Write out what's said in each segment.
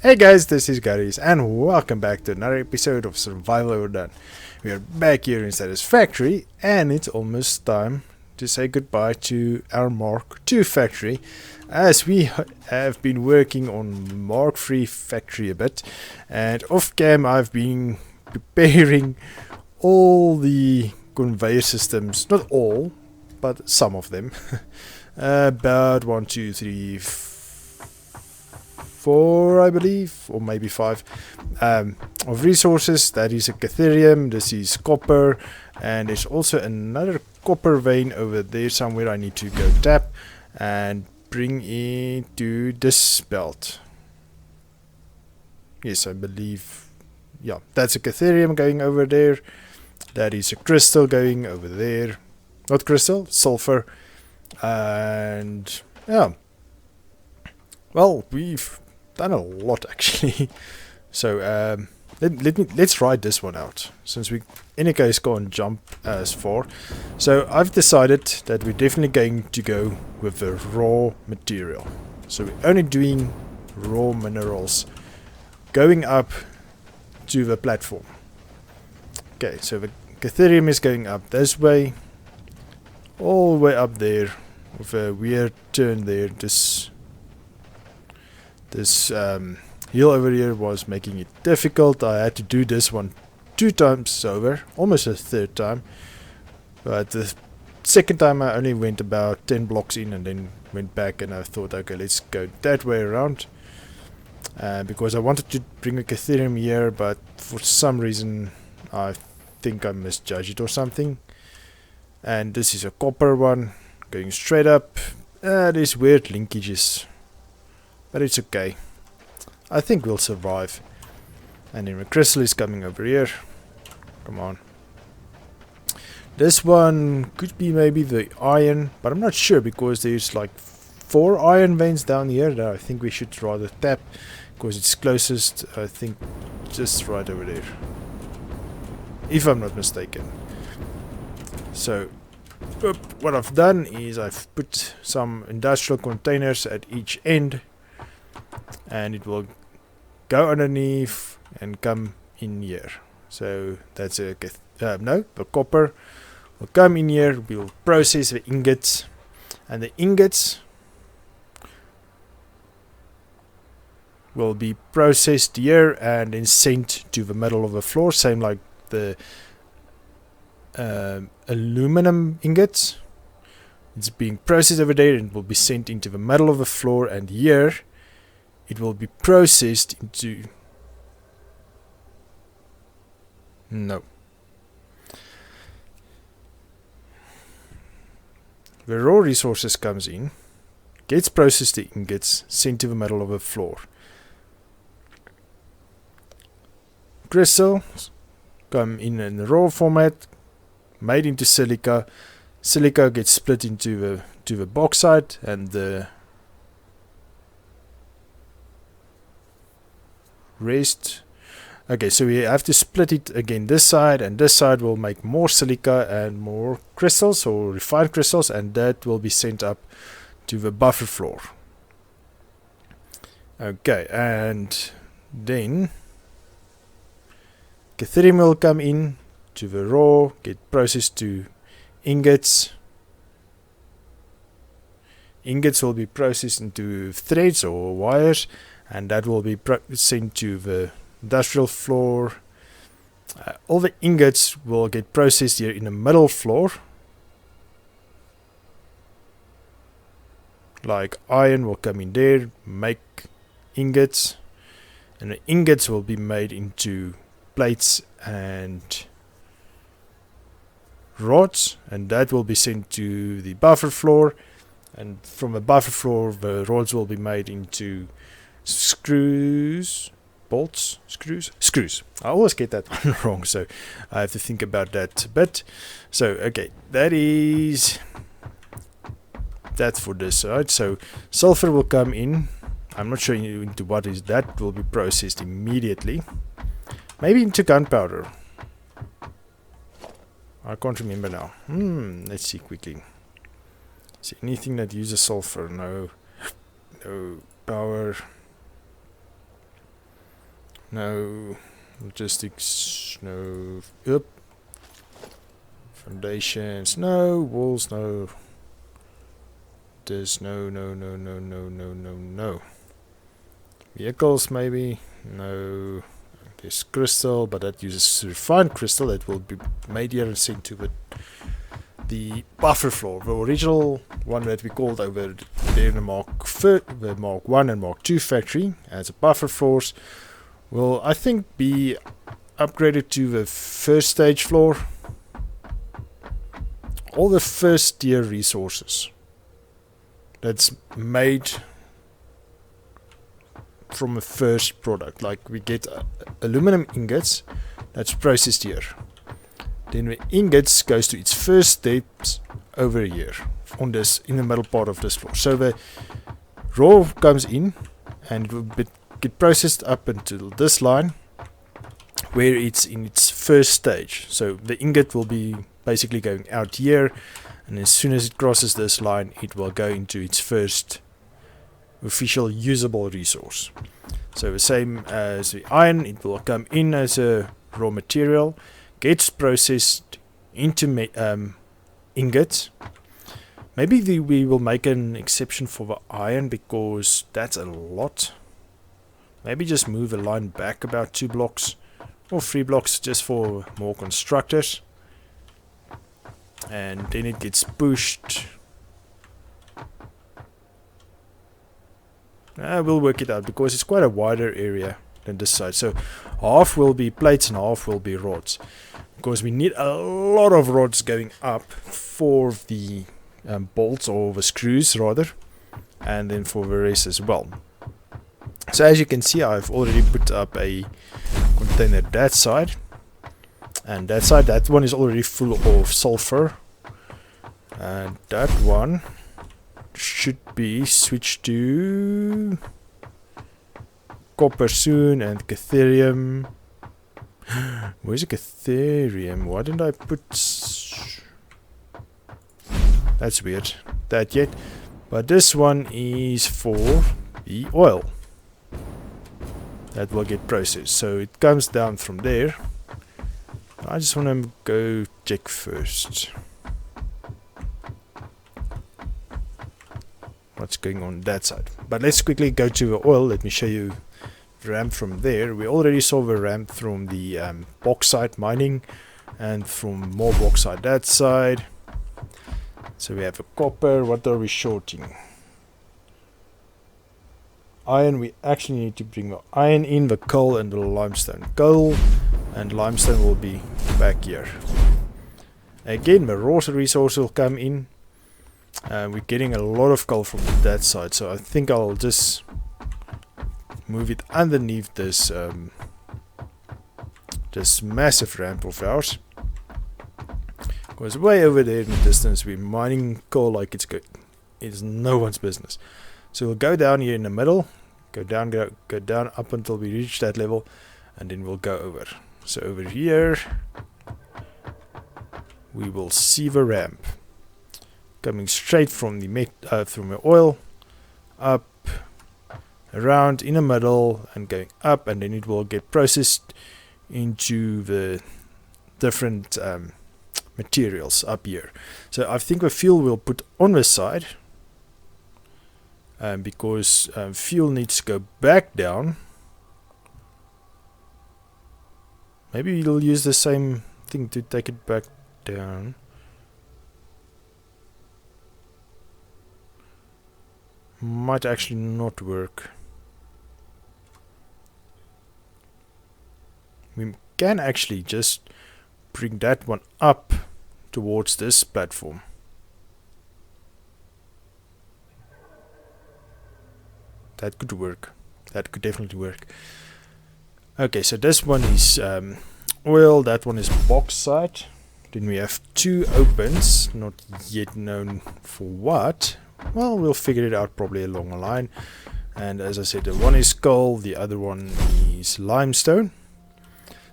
Hey guys, this is Garies and welcome back to another episode of Survival Overdone. We are back here in Satisfactory and it's almost time to say goodbye to our Mark II factory, as we have been working on Mark III factory a bit, and off cam I've been preparing all the conveyor systems, not all, but some of them. About 1, 2, 3, 4, I believe, or maybe 5 of resources. That is a Catherium, this is copper, and there's also another copper vein over there somewhere I need to go tap and bring into this belt. Yes, I believe, yeah, that's a Catherium going over there. That is a crystal going over there. Not crystal, sulfur. And yeah, well, we've done a lot actually. So let's ride this one out, since we in a case can't jump as far. So I've decided that we're definitely going to go with the raw material. So we're only doing raw minerals going up to the platform. Okay, so the Catherium is going up this way, all the way up there, with a weird turn there. This hill over here was making it difficult. I had to do this one 2 times over, almost a 3rd time. But the 2nd time I only went about 10 blocks in and then went back, and I thought, okay, let's go that way around. Because I wanted to bring a Catherium here, but for some reason I think I misjudged it or something. And this is a copper one going straight up. There's weird linkages, but it's okay. I think we'll survive. And then the crystal is coming over here. Come on. This one could be maybe the iron, but I'm not sure, because there's like 4 iron veins down here that I think we should rather tap, because it's closest, I think, just right over there, if I'm not mistaken. So what I've done is I've put some industrial containers at each end, and it will go underneath and come in here. So that's a the copper will come in here. We'll process the ingots, and the ingots will be processed here and then sent to the middle of the floor, same like the aluminum ingots. It's being processed over there and will be sent into the middle of the floor, and here it will be processed into... No. The raw resources comes in, gets processed to ingots, sent to the middle of the floor. Crystals come in the raw format, made into silica. Silica gets split into the bauxite, and the rest. Okay, so we have to split it again. This side and this side will make more silica and more crystals, or refined crystals, and that will be sent up to the buffer floor. Okay, and then Catherium will come in to the raw, get processed to ingots. Ingots will be processed into threads or wires, and that will be sent to the industrial floor. All the ingots will get processed here in the middle floor. Like iron will come in there, make ingots, and the ingots will be made into plates and rods, and that will be sent to the buffer floor, and from the buffer floor the rods will be made into screws, bolts, screws. I always get that one wrong, so I have to think about that a bit. So okay, that's for this side. So sulfur will come in. I'm not sure into what is that. Will be processed immediately, maybe into gunpowder. I can't remember now. Let's see quickly. Is there anything that uses sulfur? No power. No. Logistics, no. Yep. Foundations, no. Walls, no. This, no, no, no, no, no, no, no, no. Vehicles, maybe. No. There's crystal, but that uses refined crystal that will be made here and sent to the buffer floor. The original one that we called over there in the Mark 1 and Mark 2 factory as a buffer floors will, I think, be upgraded to the first stage floor. All the first tier resources that's made from a first product, like we get aluminum ingots that's processed here, then the ingots goes to its first steps over here on this, in the middle part of this floor. So the raw comes in and it will get processed up until this line where it's in its first stage. So the ingot will be basically going out here, and as soon as it crosses this line it will go into its first official usable resource. So the same as the iron, it will come in as a raw material, gets processed into ingots. Maybe we will make an exception for the iron because that's a lot. Maybe just move the line back about 2 blocks or 3 blocks just for more constructors, and then it gets pushed. We'll work it out because it's quite a wider area than this side. So half will be plates and half will be rods, because we need a lot of rods going up for the bolts, or the screws rather, and then for the rest as well. So as you can see, I've already put up a container that side, and that side, that one is already full of sulfur, and that one should be switched to copper soon, and catherium. Where's the catherium? Why didn't I put... That's weird. That yet. But this one is for the oil that will get processed. So it comes down from there. I just want to go check first what's going on that side. But let's quickly go to the oil. Let me show you the ramp from there. We already saw the ramp from the bauxite mining and from more bauxite that side. So we have a copper. What are we shorting? Iron. We actually need to bring the iron in, the coal and the limestone. Coal and limestone will be back here. Again, the raw resource will come in. We're getting a lot of coal from that side, so I think I'll just move it underneath this this massive ramp of ours, because way over there in the distance we're mining coal like it's good. It's no one's business. So we'll go down here in the middle, go down up until we reach that level, and then we'll go over. So over here we will see the ramp coming straight from the oil up, around in the middle and going up, and then it will get processed into the different materials up here. So I think the fuel we'll put on this side, because fuel needs to go back down. Maybe we'll use the same thing to take it back down. Might actually not work. We can actually just bring that one up towards this platform. That could work. That could definitely work. Okay, so this one is oil, that one is bauxite. Then we have 2 opens, not yet known for what. Well, we'll figure it out probably along the line. And as I said, the one is coal, the other one is limestone.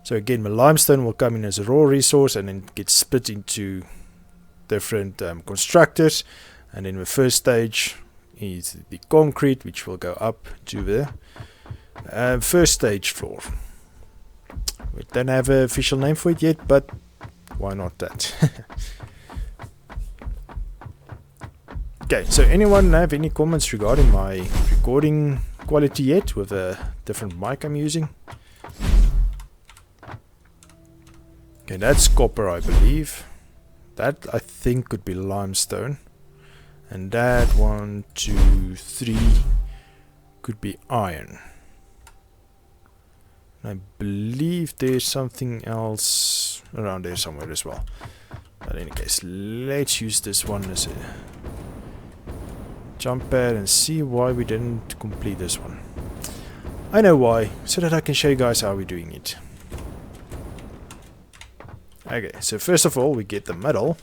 So again, the limestone will come in as a raw resource and then get split into different constructors. And then the first stage is the concrete, which will go up to the First stage floor. We don't have an official name for it yet, but why not that? Okay, so anyone have any comments regarding my recording quality yet with a different mic I'm using? Okay, that's copper, I believe. That I think could be limestone. And that 1, 2, 3 could be iron. I believe there's something else around there somewhere as well. But in any case, let's use this one as a jump pad and see why we didn't complete this one. I know why, so that I can show you guys how we're doing it. Okay, so first of all we get the middle.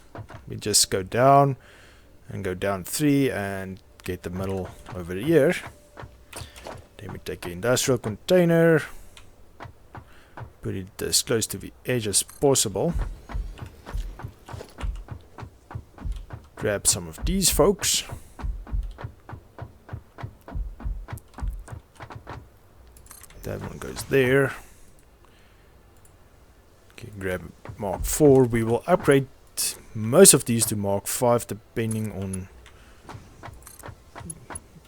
We just go down and go down 3 and get the middle over here. Then we take an industrial container, put it as close to the edge as possible. Grab some of these folks. That one goes there. Okay, grab Mark 4. We will upgrade most of these to Mark 5 depending on...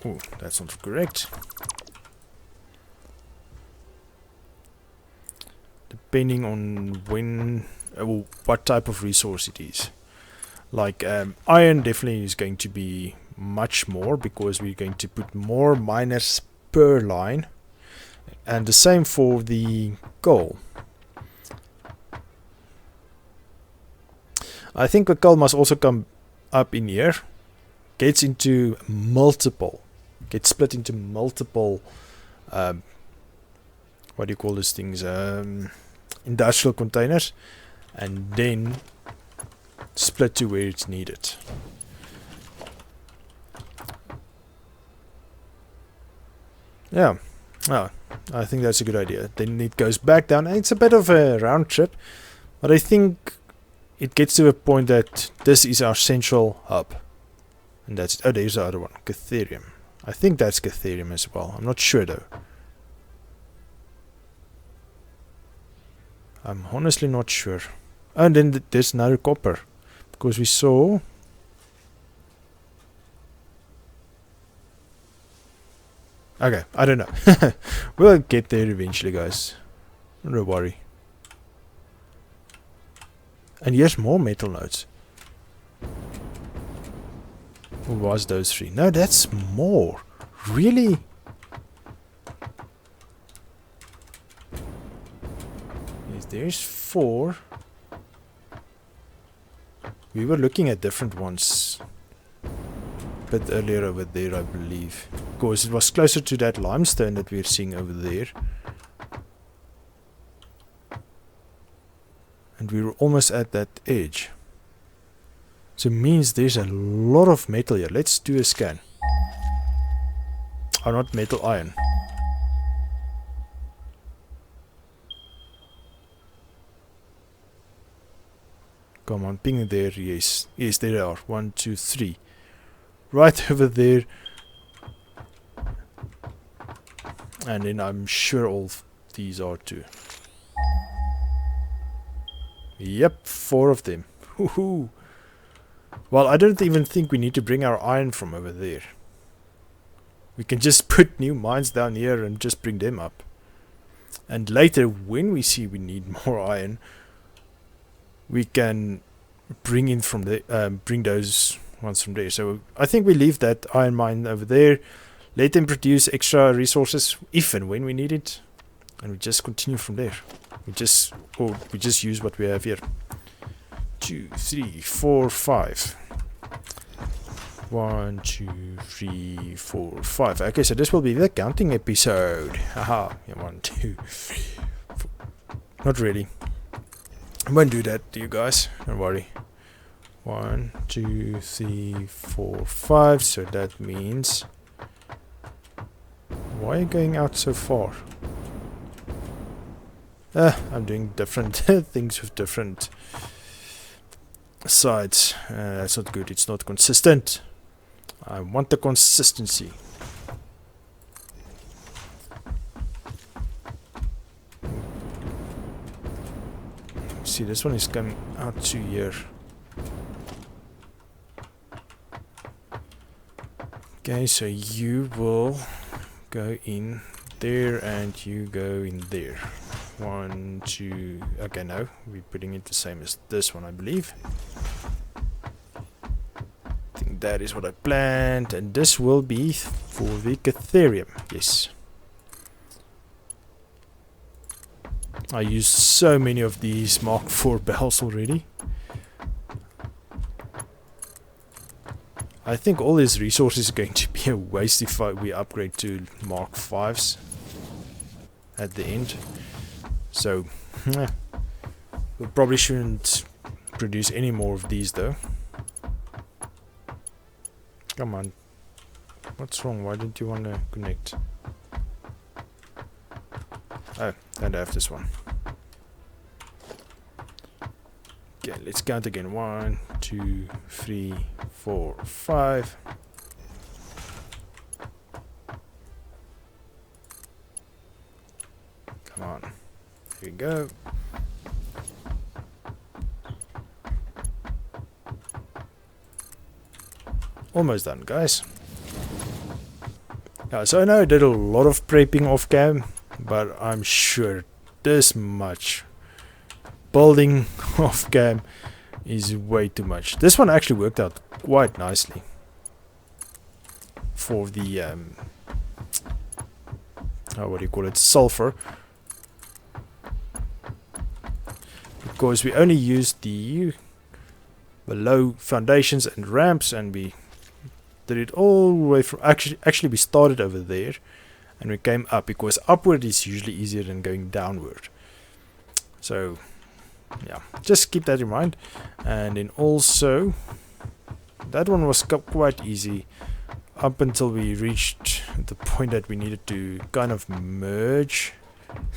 Oh, that's not correct. Depending on when... what type of resource it is. Like iron definitely is going to be much more because we're going to put more miners per line. And the same for the coal. I think the coal must also come up in here. Gets into multiple. Gets split into multiple. What do you call these things? Industrial containers. And then split to where it's needed. Yeah. Oh, I think that's a good idea. Then it goes back down. It's a bit of a round trip, but I think it gets to a point that this is our central hub. And that's... Oh, there's the other one. Catherium. I think that's Catherium as well. I'm not sure though. I'm honestly not sure. And then there's another copper. Because we saw... Okay, I don't know. We'll get there eventually, guys. Don't worry. And here's more metal nodes. Who was those 3? No, that's more. Really? Yes, there's 4. We were looking at different ones a bit earlier over there, I believe. Because it was closer to that limestone that we're seeing over there. And we were almost at that edge. So it means there's a lot of metal here. Let's do a scan. Oh, not metal, iron. Come on, ping it there. Yes. Yes, there they are. 1, 2, 3. Right over there. And then I'm sure all these are too. Yep, 4 of them. Woohoo! Well, I don't even think we need to bring our iron from over there. We can just put new mines down here and just bring them up. And later, when we see we need more iron, we can bring in from the bring those ones from there. So I think we leave that iron mine over there. Let them produce extra resources if and when we need it, and we just continue from there. We just use what we have here. 2, 3, 4, 5. 1, 2, 3, 4, 5. Okay, so this will be the counting episode. Haha. 1, 2, 3, 4. Not really. I won't do that to you guys. Don't worry. 1, 2, 3, 4, 5. So that means... Why are you going out so far? I'm doing different things with different sides. That's not good. It's not consistent. I want the consistency. see, this one is coming out to here. Okay, so you will go in there and you go in there. 1, 2. Okay, no, we're putting it the same as this one, I believe. I think that is what I planned, and this will be for the Catherium. Yes. I used so many of these Mark IV bells already. I think all these resources are going to be a waste if we upgrade to Mark Vs at the end. So, we probably shouldn't produce any more of these though. Come on. What's wrong? Why didn't you want to connect? Oh, and I have this one. Okay, let's count again. 1, 2, 3, 4, 5. Come on. Here we go. Almost done, guys. So I know I did a lot of prepping off cam, but I'm sure this much building off cam is way too much. This one actually worked out quite nicely for the what do you call it, sulfur, because we only used the below foundations and ramps, and we did it all the way from actually we started over there and we came up, because upward is usually easier than going downward. So yeah, just keep that in mind. And then also that one was quite easy up until we reached the point that we needed to kind of merge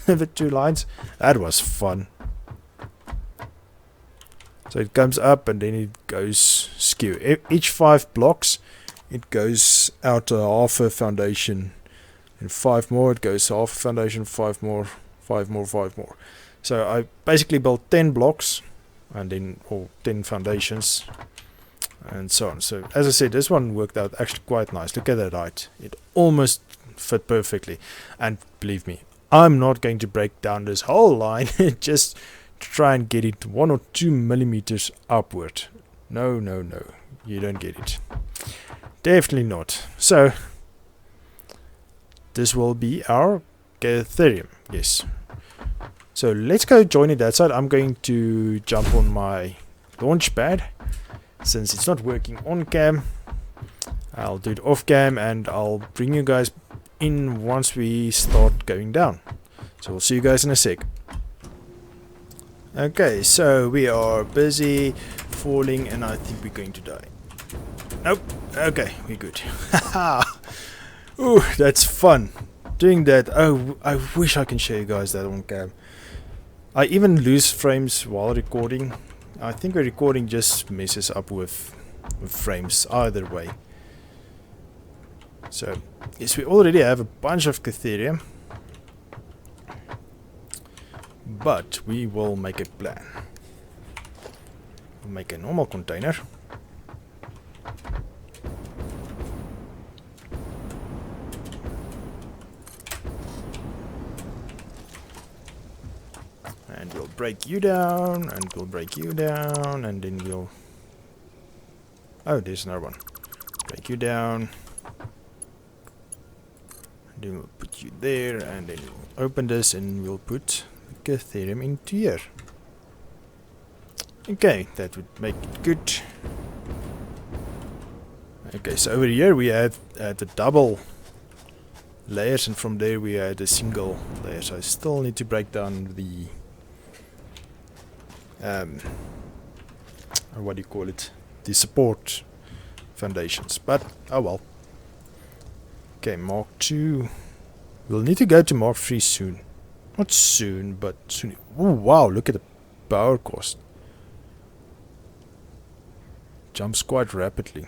the two lines. That was fun. So it comes up and then it goes skew. Each 5 blocks it goes out a half a foundation, and 5 more it goes half a foundation, 5 more, 5 more, 5 more. So I basically built 10 blocks and then, or 10 foundations and so on. So as I said, this one worked out actually quite nice. Look at that height. It almost fit perfectly. And believe me, I'm not going to break down this whole line just to try and get it 1 or 2 millimeters upward. No, no, no. You don't get it. Definitely not. So this will be our Catherium. Yes. So let's go join it that side. I'm going to jump on my launch pad since it's not working on cam. I'll do it off cam and I'll bring you guys in once we start going down. So we'll see you guys in a sec. Okay, so we are busy falling and I think we're going to die. Nope. Okay, we're good. Haha. Ooh, that's fun. Doing that. Oh, I wish I can show you guys that on cam. I even lose frames while recording. I think the recording just messes up with frames either way. So, yes, we already have a bunch of Catherium, but we will make a plan. We'll make a normal container. And we'll break you down, and we'll break you down, and then we'll... Oh, there's another one. Break you down. And then we'll put you there, and then we'll open this, and we'll put the Catherium into here. Okay, that would make it good. Okay, so over here we had the double layers, and from there we had a single layer. So I still need to break down the... what do you call it, the support foundations, but oh well. Okay, Mark 2. We'll need to go to Mark 3 soon. Not soon, but soon. Oh wow, look at the power cost. Jumps quite rapidly.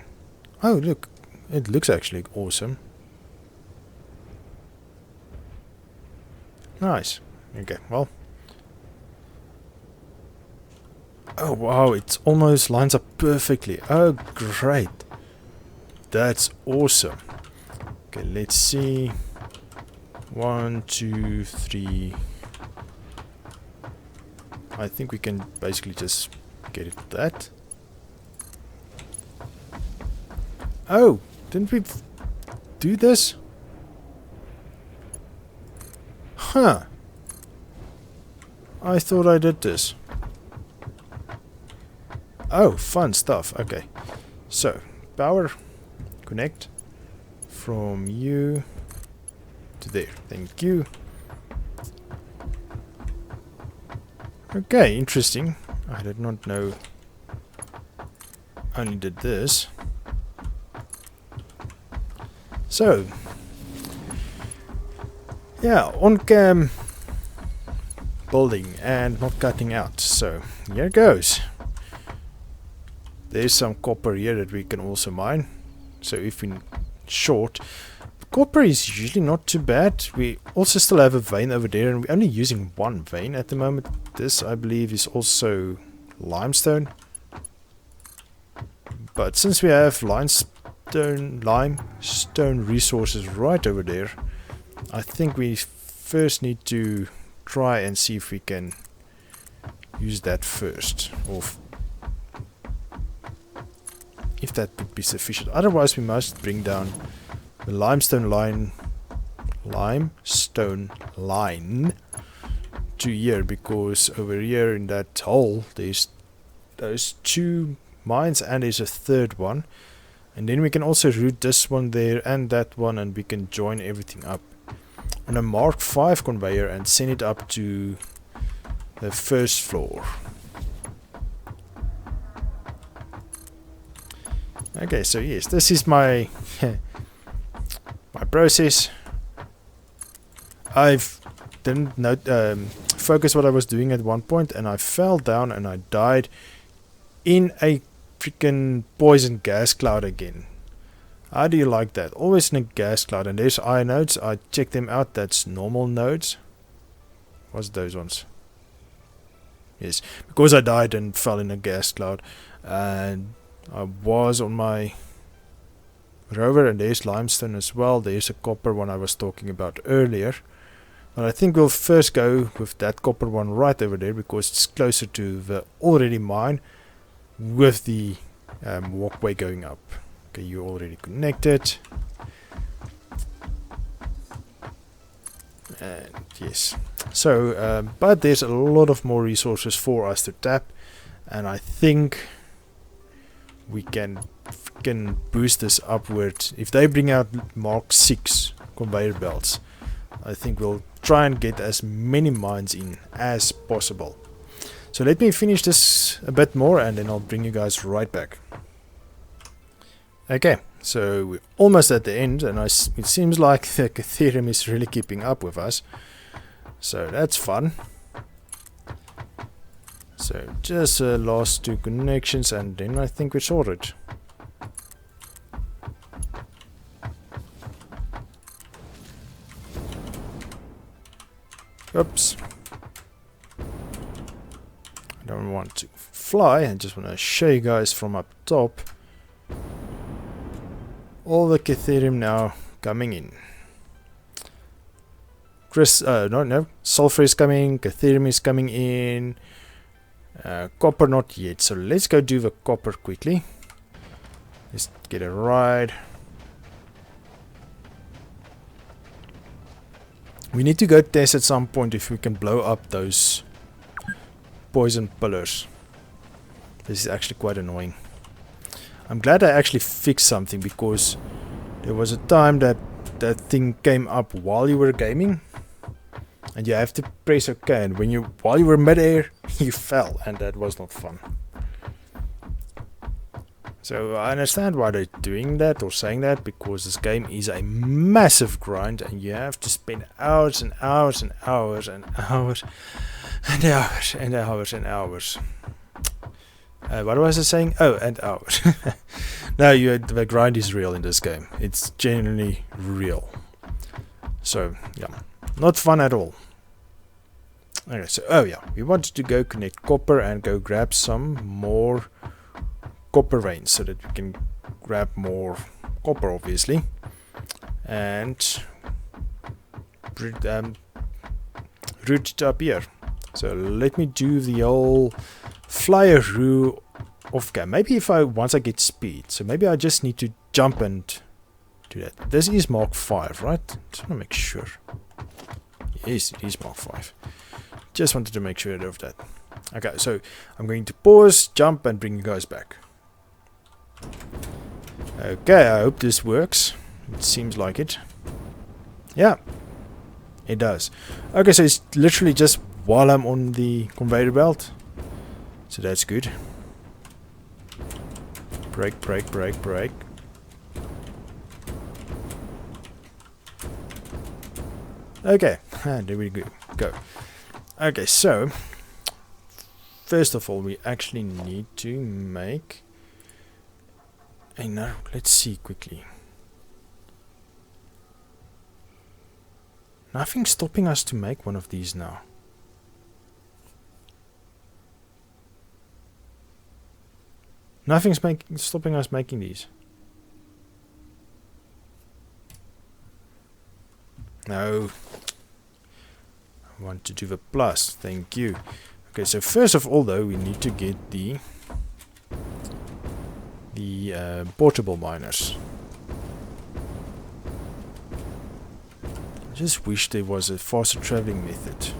Oh look, it looks actually awesome. Nice. Okay, well, Oh wow, it almost lines up perfectly. Oh great. That's awesome. Okay, let's see. 1, 2, 3. I think we can basically just get it that. Oh, didn't we do this? Huh. I thought I did this. Oh, fun stuff. Okay. So, power connect from you to there. Thank you. Okay, interesting. I did not know I only did this. So, yeah, on cam building and not cutting out. So, here it goes. There's some copper here that we can also mine. So if we're short, copper is usually not too bad. We also still have a vein over there, and we're only using one vein at the moment. This, I believe, is also limestone. But since we have limestone resources right over there, I think we first need to try and see if we can use that first, or if that would be sufficient. Otherwise we must bring down the limestone line to here, because over here in that hole there's those 2 mines and there's a 3rd one, and then we can also route this one there and that one, and we can join everything up on a Mark 5 conveyor and send it up to the 1st floor. Okay, so yes, this is my my process. I've didn't focus what I was doing at one point, and I fell down and I died in a freaking poison gas cloud again. How do you like that? Always in a gas cloud. And there's iron nodes. I checked them out. That's normal nodes. What's those ones? Yes, because I died and fell in a gas cloud, and I was on my rover, and there's limestone as well. There's a copper one I was talking about earlier. But I think we'll first go with that copper one right over there, because it's closer to the already mine with the walkway going up. Okay, you're already connected. And yes. So, but there's a lot of more resources for us to tap, and I think we can boost this upward. If they bring out Mark 6 conveyor belts, I think we'll try and get as many mines in as possible. So let me finish this a bit more, and then I'll bring you guys right back. Okay, so we're almost at the end, and it seems like the Ethereum is really keeping up with us. So that's fun. So just last 2 connections, and then I think we're sorted. Oops. I don't want to fly, I just want to show you guys from up top. All the Ethereum now coming in. Sulfur is coming, Ethereum is coming in. Copper not yet, so let's go do the copper quickly. Let's get a ride. We need to go test at some point if we can blow up those poison pillars. This is actually quite annoying. I'm glad I actually fixed something, because there was a time that that thing came up while you were gaming, and you have to press OK, and while you were mid-air you fell, and that was not fun. So I understand why they're doing that or saying that, because this game is a massive grind, and you have to spend hours and hours and hours and hours and hours and hours and hours. What was I saying? Oh, and hours. No, the grind is real in this game. It's genuinely real. So yeah, not fun at all. Okay, so oh yeah, we wanted to go connect copper and go grab some more copper veins so that we can grab more copper, obviously, and route it up here. So let me do the whole flyeroo off cam. Maybe if once I get speed, so maybe I just need to jump and do that. This is Mark 5, right? Just want to make sure. Yes, it is Mark 5. Just wanted to make sure of that. Okay, so I'm going to pause, jump, and bring you guys back. Okay, I hope this works. It seems like it. Yeah, it does. Okay, so it's literally just while I'm on the conveyor belt. So that's good. Brake, brake, brake, brake. Okay, there we go. Okay, so first of all, we actually need to make another. Let's see quickly. Nothing's stopping us to make one of these now. Nothing's stopping us making these. No. I want to do the plus. Thank you. Okay, so first of all, though, we need to get the portable miners. I just wish there was a faster traveling method.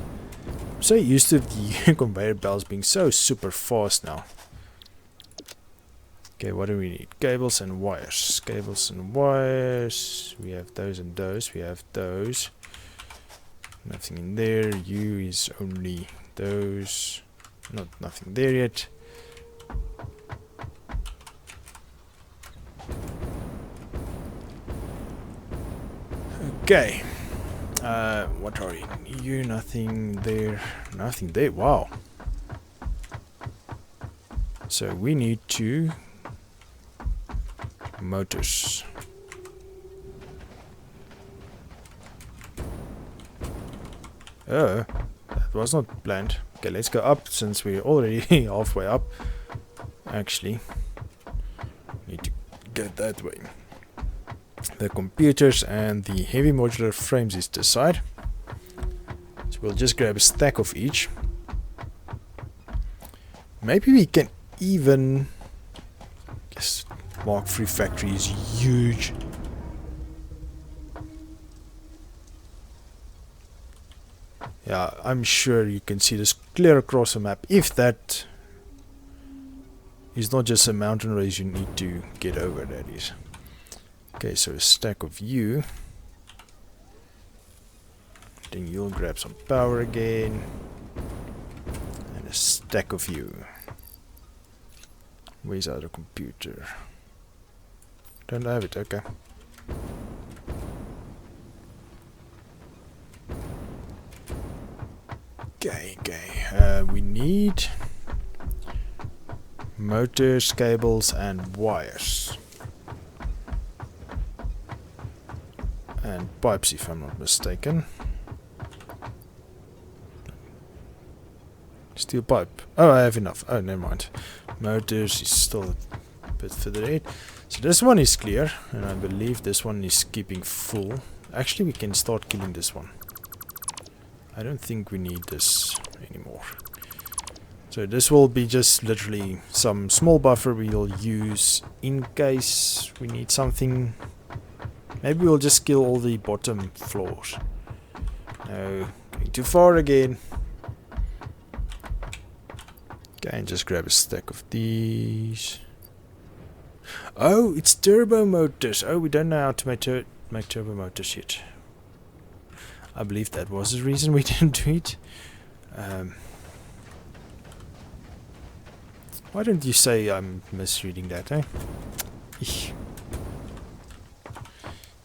I'm so used to the conveyor belts being so super fast now. Okay, what do we need? Cables and wires. Cables and wires. We have those and those. We have those. Nothing in there. U is only those. Nothing there yet. Okay. What are you? Nothing there. Nothing there. Wow. So we need to motors. Oh, that was not planned. Okay, let's go up since we're already halfway up. Actually, need to go that way. The computers and the heavy modular frames is this side. So we'll just grab a stack of each. Maybe we can even... Yes, Mark III factory is huge. Yeah, I'm sure you can see this clear across the map. If that is not just a mountain race you need to get over, that is. Okay, so a stack of you. Then you'll grab some power again. And a stack of you. Where's our computer? Don't have it, okay. Okay, we need motors, cables, and wires. And pipes, if I'm not mistaken. Steel pipe. Oh, I have enough. Oh, never mind. Motors is still a bit further ahead. So this one is clear, and I believe this one is keeping full. Actually, we can start killing this one. I don't think we need this anymore. So this will be just literally some small buffer we'll use in case we need something. Maybe we'll just kill all the bottom floors. No, going too far again. Okay, and just grab a stack of these. Oh, it's turbo motors. Oh, we don't know how to make turbo motors yet. I believe that was the reason we didn't do it. Why don't you say I'm misreading that, eh? Eesh.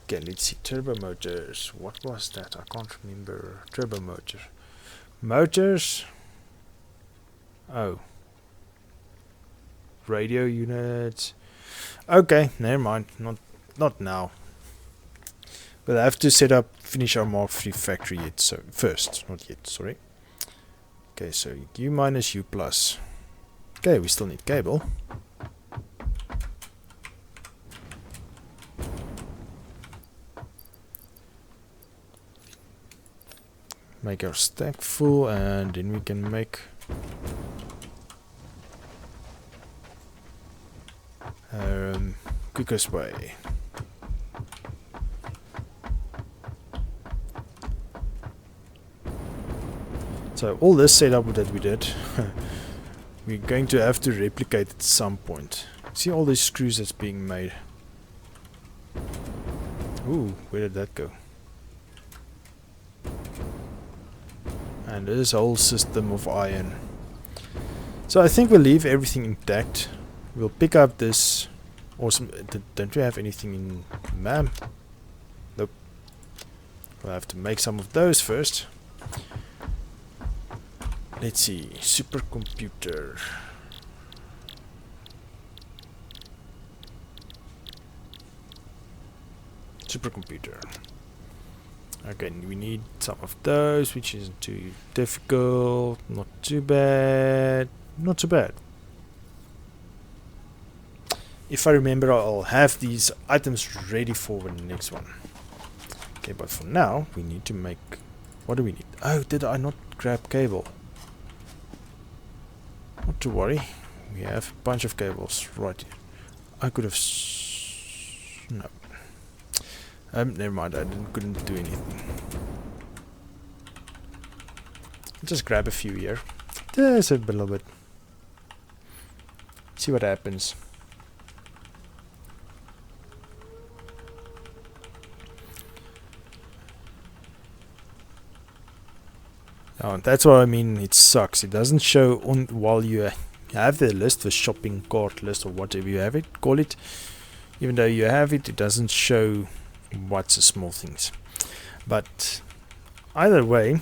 Okay, let's see. Turbo motors. What was that? I can't remember. Turbo motor. Motors. Oh. Radio units. Okay, never mind. Not now. But I have to finish our Mark III factory yet. So first, not yet. Sorry. Okay, so U minus U plus. Okay, we still need cable. Make our stack full, and then we can make quickest way. So all this setup that we did, we're going to have to replicate at some point. See all these screws that's being made. Ooh, where did that go? And this whole system of iron. So I think we'll leave everything intact. We'll pick up this awesome... Don't we have anything in MAM? Nope. We'll have to make some of those first. Let's see. Supercomputer. Supercomputer. Okay, we need some of those, which isn't too difficult. Not too bad. Not too bad. If I remember, I'll have these items ready for the next one. Okay, but for now, we need to make... What do we need? Oh, did I not grab cable? Not to worry. We have a bunch of cables right here. I could have... No. Never mind, I couldn't do anything. Just grab a few here. Just a little bit. See what happens. Oh, that's what I mean, it sucks. It doesn't show on while you have the list, the shopping cart list or whatever you have it, call it. Even though you have it, it doesn't show what's the small things. But either way,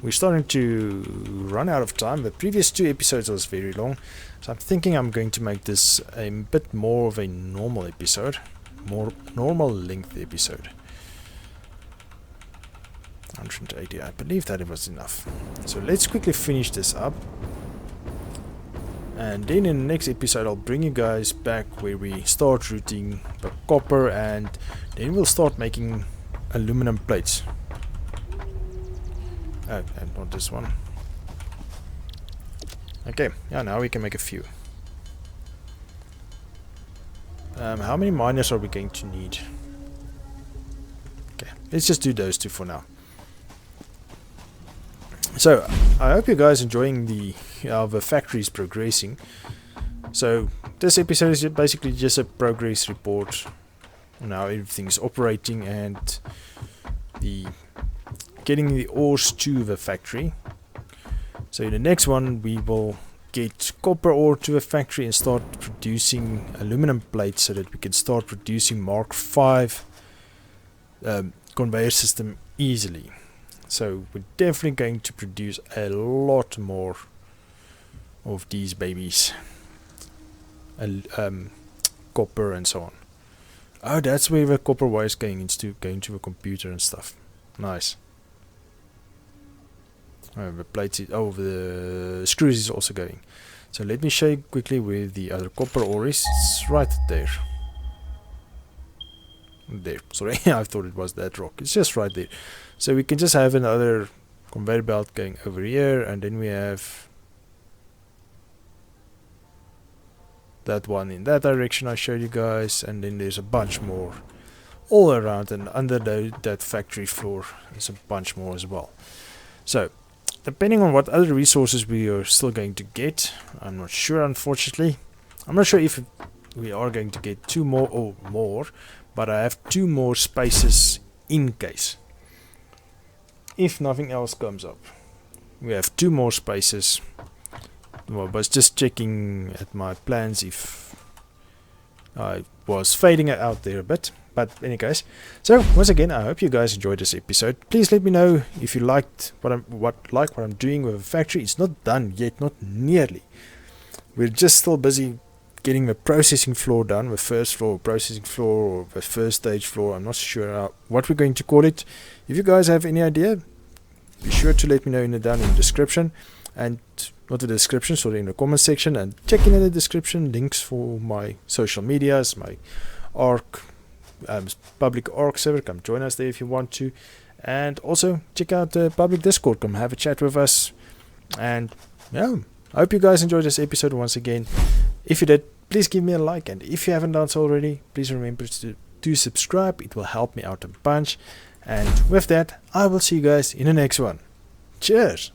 we're starting to run out of time. The previous 2 episodes was very long, so I'm thinking I'm going to make this a bit more of a normal episode, more normal length episode. 180, I believe that it was enough. So let's quickly finish this up, and then in the next episode I'll bring you guys back where we start routing the copper, and then we'll start making aluminum plates. Oh, and not this one. Okay, yeah, now we can make a few. How many miners are we going to need? Okay, let's just do those 2 for now. So, I hope you guys enjoying the factories progressing. So, this episode is basically just a progress report on how everything's operating and the getting the ores to the factory. So in the next one we will get copper ore to the factory and start producing aluminum plates so that we can start producing Mark V conveyor system easily. So we're definitely going to produce a lot more of these babies, copper and so on. Oh, that's where the copper wire is going to a computer and stuff. Nice. Oh, the plates, the screws is also going. So let me show you quickly where the other copper ore is. It's right there. There, sorry, I thought it was that rock. It's just right there. So we can just have another conveyor belt going over here, and then we have that one in that direction I showed you guys, and then there's a bunch more all around, and under that factory floor there's a bunch more as well. So depending on what other resources we are still going to get, I'm not sure, unfortunately. I'm not sure if we are going to get 2 more or more, but I have 2 more spaces in case, if nothing else comes up. We have 2 more spaces. Well, I was just checking at my plans if I was fading out there a bit. But in any case, so once again, I hope you guys enjoyed this episode. Please let me know if you liked what I'm doing with the factory. It's not done yet, not nearly. We're just still busy getting the processing floor done, the first floor, processing floor, or the first stage floor. I'm not sure what we're going to call it. If you guys have any idea, be sure to let me know down in the description, and not the description, sorry, in the comment section, and check in the description links for my social medias, my ARC, public ARC server. Come join us there if you want to, and also check out the public Discord. Come have a chat with us, and yeah, I hope you guys enjoyed this episode once again. If you did, please give me a like, and if you haven't done so already, please remember to subscribe. It will help me out a bunch. And with that, I will see you guys in the next one. Cheers!